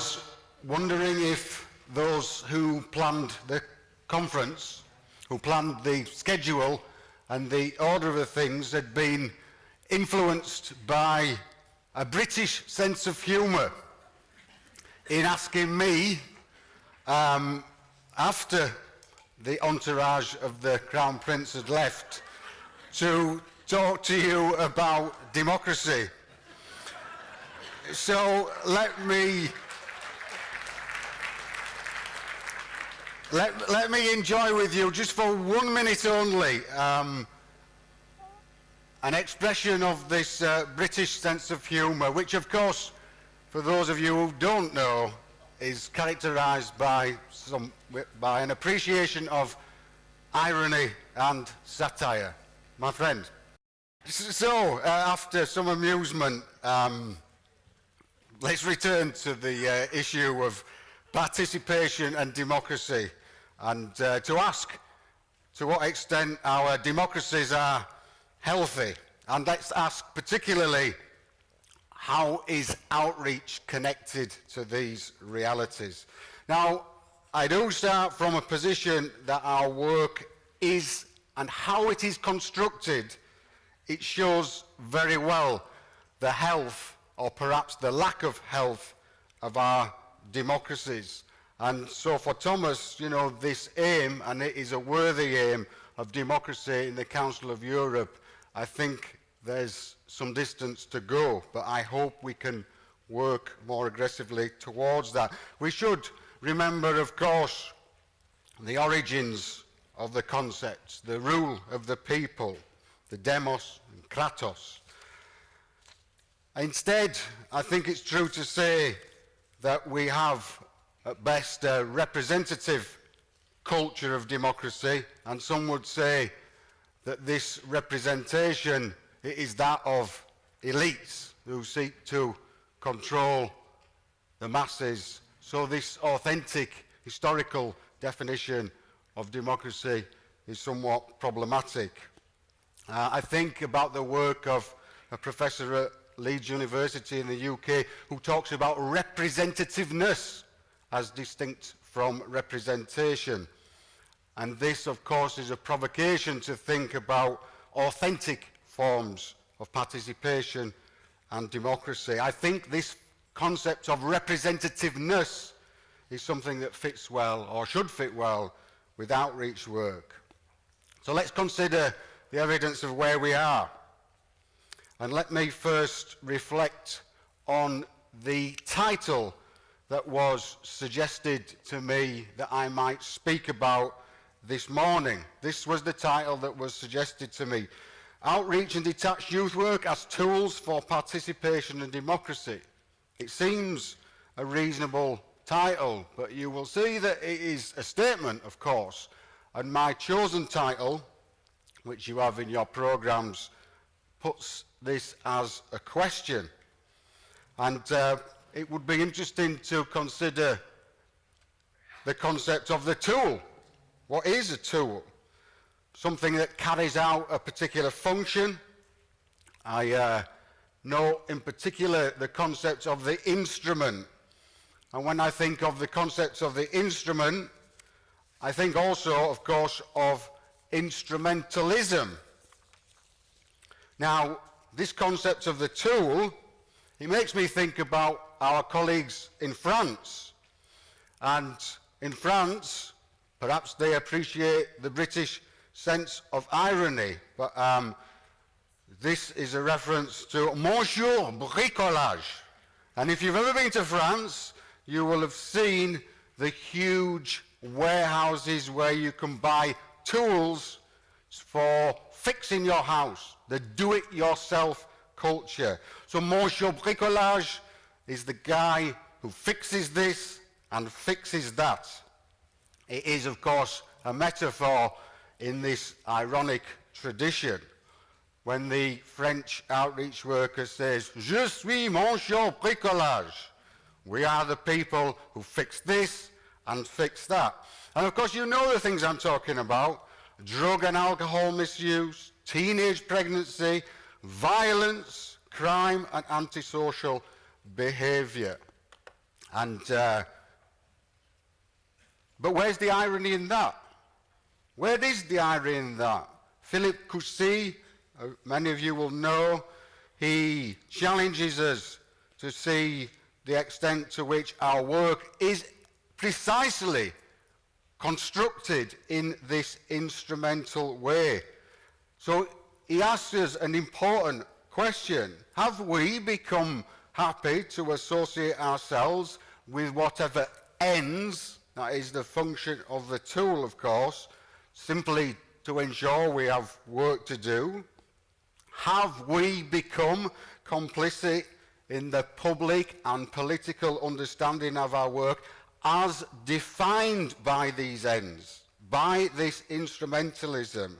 was wondering if those who planned the conference, who planned the schedule and the order of the things, had been influenced by a British sense of humour in asking me, after the entourage of the Crown Prince had left, to talk to you about democracy. So let me enjoy with you, just for 1 minute only, an expression of this British sense of humour, which of course, for those of you who don't know, is characterised by an appreciation of irony and satire. My friend. So, after some amusement, let's return to the issue of participation and democracy, and to ask to what extent our democracies are healthy. And let's ask particularly, how is outreach connected to these realities? Now, I do start from a position that our work is, and how it is constructed, it shows very well the health, or perhaps the lack of health, of our democracies. And so for Thomas, you know, this aim, and it is a worthy aim, of democracy in the Council of Europe, I think there's some distance to go, but I hope we can work more aggressively towards that. We should remember, of course, the origins of the concepts, the rule of the people, the demos and kratos. Instead, I think it's true to say that we have, at best, a representative culture of democracy, and some would say that this representation is that of elites who seek to control the masses. So this authentic historical definition of democracy is somewhat problematic. I think about the work of a professor at Leeds University in the UK who talks about representativeness as distinct from representation. And this, of course, is a provocation to think about authentic forms of participation and democracy. I think this concept of representativeness is something that fits well, or should fit well, with outreach work. So let's consider the evidence of where we are. And let me first reflect on the title that was suggested to me that I might speak about this morning. This was the title that was suggested to me: Outreach and Detached Youth Work as Tools for Participation and Democracy. It seems a reasonable title, but you will see that it is a statement, of course, and my chosen title, which you have in your programmes, puts this as a question. And it would be interesting to consider the concept of the tool. What is a tool? Something that carries out a particular function. I know in particular the concept of the instrument. And when I think of the concept of the instrument, I think also, of course, of instrumentalism. Now, this concept of the tool, it makes me think about our colleagues in France. And in France, perhaps they appreciate the British sense of irony, but this is a reference to Bonjour bricolage. And if you've ever been to France, you will have seen the huge warehouses where you can buy tools for fixing your house, the do-it-yourself culture. So Bonjour bricolage is the guy who fixes this and fixes that. It is, of course, a metaphor in this ironic tradition. When the French outreach worker says, Je suis Monsieur Bricolage, we are the people who fix this and fix that. And of course, you know the things I'm talking about: drug and alcohol misuse, teenage pregnancy, violence, crime, and antisocial behaviour. And, but where's the irony in that? Where is the irony in that? Philip Cousy, many of you will know, he challenges us to see the extent to which our work is precisely constructed in this instrumental way. So he asks us an important question. Have we become happy to associate ourselves with whatever ends, that is the function of the tool, of course, simply to ensure we have work to do? Have we become complicit in the public and political understanding of our work as defined by these ends, by this instrumentalism,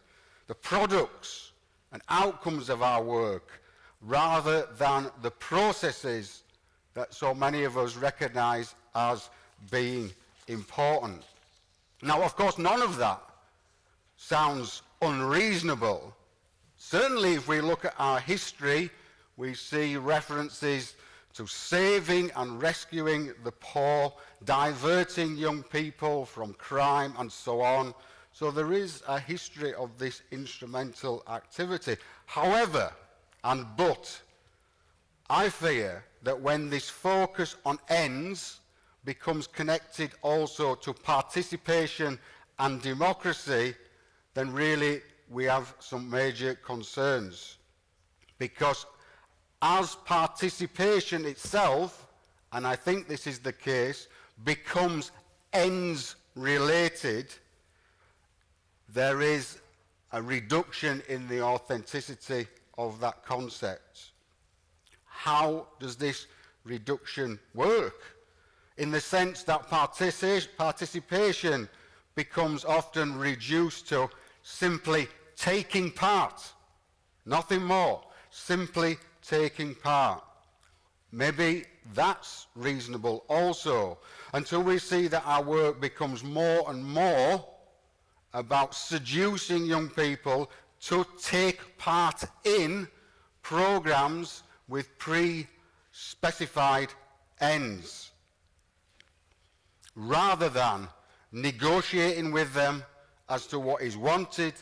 the products and outcomes of our work, rather than the processes that so many of us recognize as being important? Now, of course, none of that sounds unreasonable. Certainly, if we look at our history, we see references to saving and rescuing the poor, diverting young people from crime, and so on. So there is a history of this instrumental activity. However, but, I fear that when this focus on ends becomes connected also to participation and democracy, then really we have some major concerns. Because as participation itself, and I think this is the case, becomes ends related, there is a reduction in the authenticity of that concept. How does this reduction work? In the sense that participation becomes often reduced to simply taking part, nothing more, simply taking part. Maybe that's reasonable also, until we see that our work becomes more and more about seducing young people to take part in programs with pre-specified ends, rather than negotiating with them as to what is wanted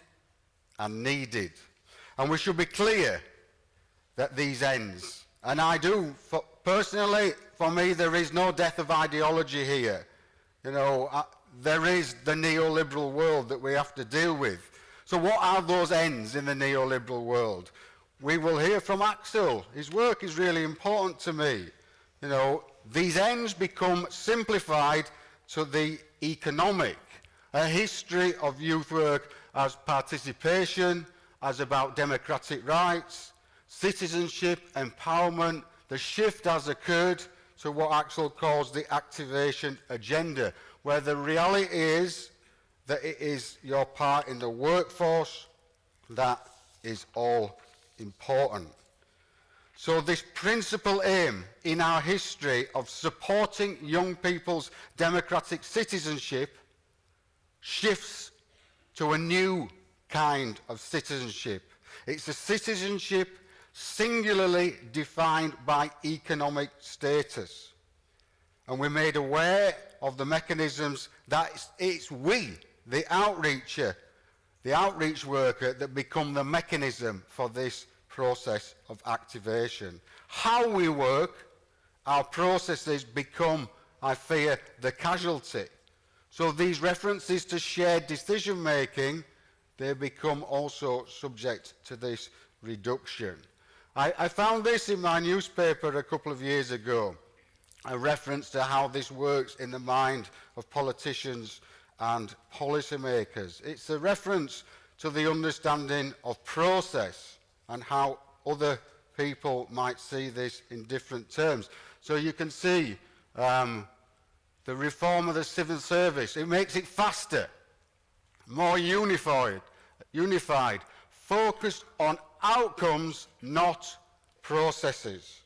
and needed. And we should be clear that these ends, and I do, personally, for me, there is no death of ideology here. There is the neoliberal world that we have to deal with. So what are those ends in the neoliberal world? We will hear from Axel. His work is really important to me. These ends become simplified to the economic. A history of youth work as participation, as about democratic rights, citizenship, empowerment. The shift has occurred to what Axel calls the activation agenda, where the reality is that it is your part in the workforce that is all important. So this principal aim in our history of supporting young people's democratic citizenship shifts to a new kind of citizenship. It's a citizenship singularly defined by economic status. And we're made aware of the mechanisms that it's we, the outreacher, the outreach worker, that become the mechanism for this process of activation. How we work, our processes become, I fear, the casualty. So these references to shared decision making, they become also subject to this reduction. I found this in my newspaper a couple of years ago, a reference to how this works in the mind of politicians and policymakers. It's a reference to the understanding of process and how other people might see this in different terms. So you can see the reform of the civil service. It makes it faster, more unified, focused on outcomes, not processes.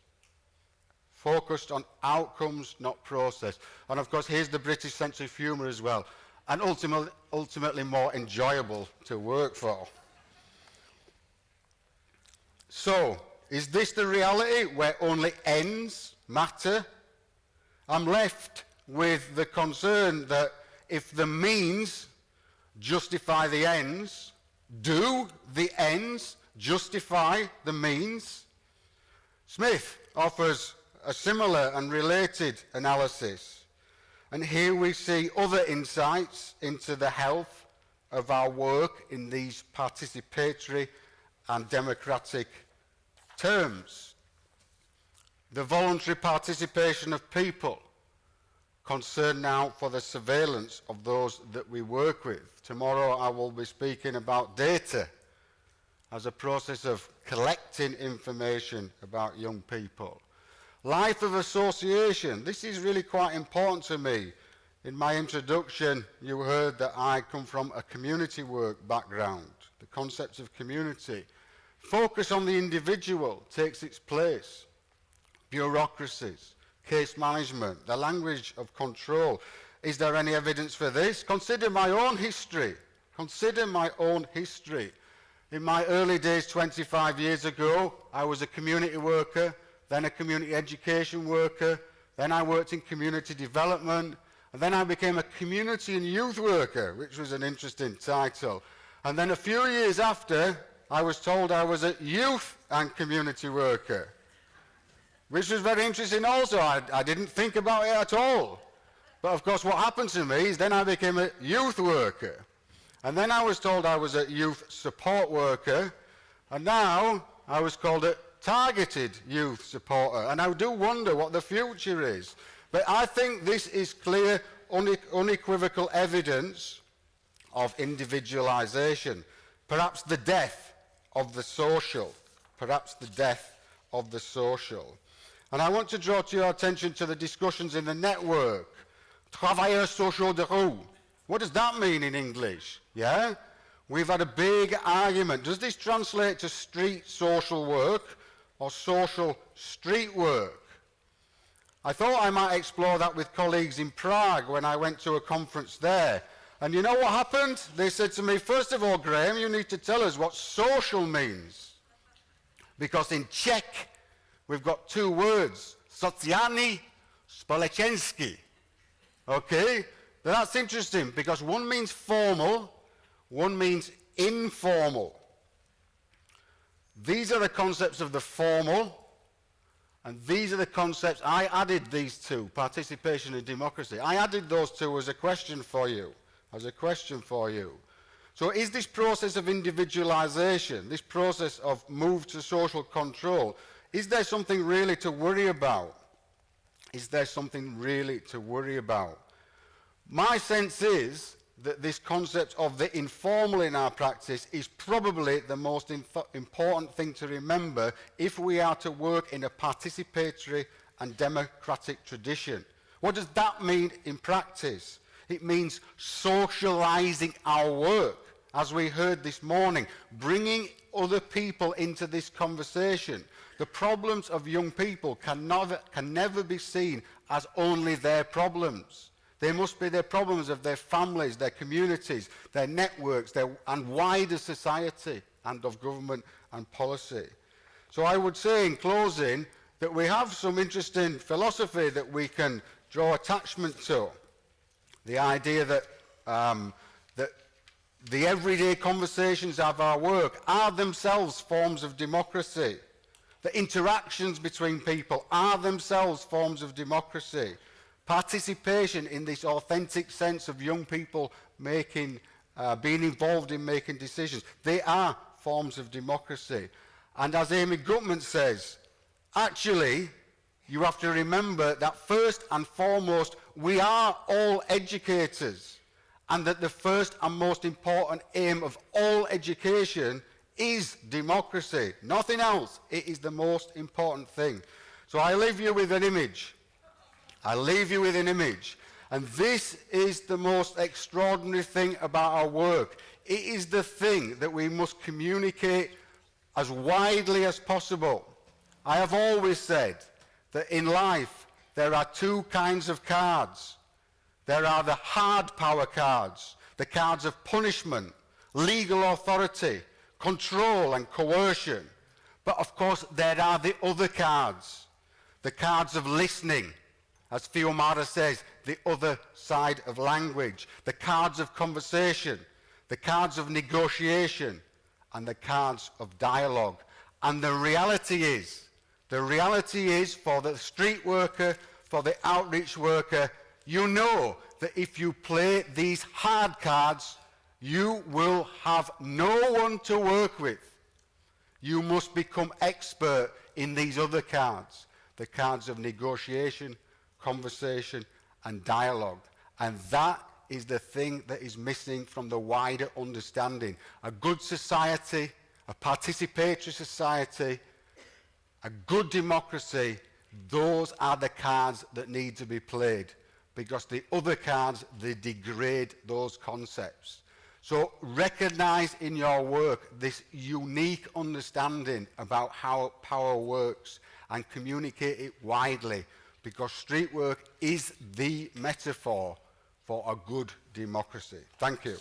Focused on outcomes, not process. And of course, here's the British sense of humour as well. And ultimately more enjoyable to work for. So, is this the reality where only ends matter I'm left with the concern that if the means justify the ends, do the ends justify the means? Smith offers a similar and related analysis. And here we see other insights into the health of our work in these participatory and democratic terms. The voluntary participation of people, concern now for the surveillance of those that we work with. Tomorrow I will be speaking about data as a process of collecting information about young people. Life of association, this is really quite important to me. In my introduction, you heard that I come from a community work background. The concept of community. Focus on the individual takes its place. Bureaucracies, case management, the language of control. Is there any evidence for this? Consider my own history. Consider my own history. In my early days, 25 years ago, I was a community worker, then a community education worker, then I worked in community development, and then I became a community and youth worker, which was an interesting title. And then a few years after, I was told I was a youth and community worker, which was very interesting also. I didn't think about it at all. But of course what happened to me is then I became a youth worker. And then I was told I was a youth support worker. And now I was called a targeted youth supporter. And I do wonder what the future is. But I think this is clear, unequivocal evidence of individualization. Perhaps the death of the social. Perhaps the death of the social. And I want to draw to your attention to the discussions in the network. Travailleurs sociaux de rue. What does that mean in English? Yeah? We've had a big argument. Does this translate to street social work or social street work? I thought I might explore that with colleagues in Prague when I went to a conference there. And you know what happened? They said to me, first of all, Graeme, you need to tell us what social means. Because in Czech, we've got two words, sociální, společenský. Okay? That's interesting because one means formal, one means informal. These are the concepts of the formal, and these are the concepts, I added these two, participation and democracy. I added those two as a question for you, So is this process of individualization, this process of move to social control, is there something really to worry about? Is there something really to worry about? My sense is that this concept of the informal in our practice is probably the most important thing to remember if we are to work in a participatory and democratic tradition. What does that mean in practice? It means socializing our work, as we heard this morning, bringing other people into this conversation. The problems of young people can never be seen as only their problems. They must be their problems of their families, their communities, their networks, and wider society, and of government and policy. So I would say in closing that we have some interesting philosophy that we can draw attachment to. The idea that the everyday conversations of our work are themselves forms of democracy. The interactions between people are themselves forms of democracy. Participation in this authentic sense of young people being involved in making decisions, they are forms of democracy. And as Amy Gutman says, actually, you have to remember that first and foremost, we are all educators, and that the first and most important aim of all education is democracy. Nothing else. It is the most important thing. So I leave you with an image. And this is the most extraordinary thing about our work. It is the thing that we must communicate as widely as possible. I have always said that in life there are two kinds of cards. There are the hard power cards, the cards of punishment, legal authority, control and coercion. But of course there are the other cards, the cards of listening, As Fiumara says, the other side of language, the cards of conversation, the cards of negotiation, and the cards of dialogue. And the reality is for the street worker, for the outreach worker, you know that if you play these hard cards, you will have no one to work with. You must become expert in these other cards, the cards of negotiation, conversation, and dialogue. And that is the thing that is missing from the wider understanding. A good society, a participatory society, a good democracy, those are the cards that need to be played, because the other cards, they degrade those concepts. So recognize in your work this unique understanding about how power works and communicate it widely, because street work is the metaphor for a good democracy. Thank you.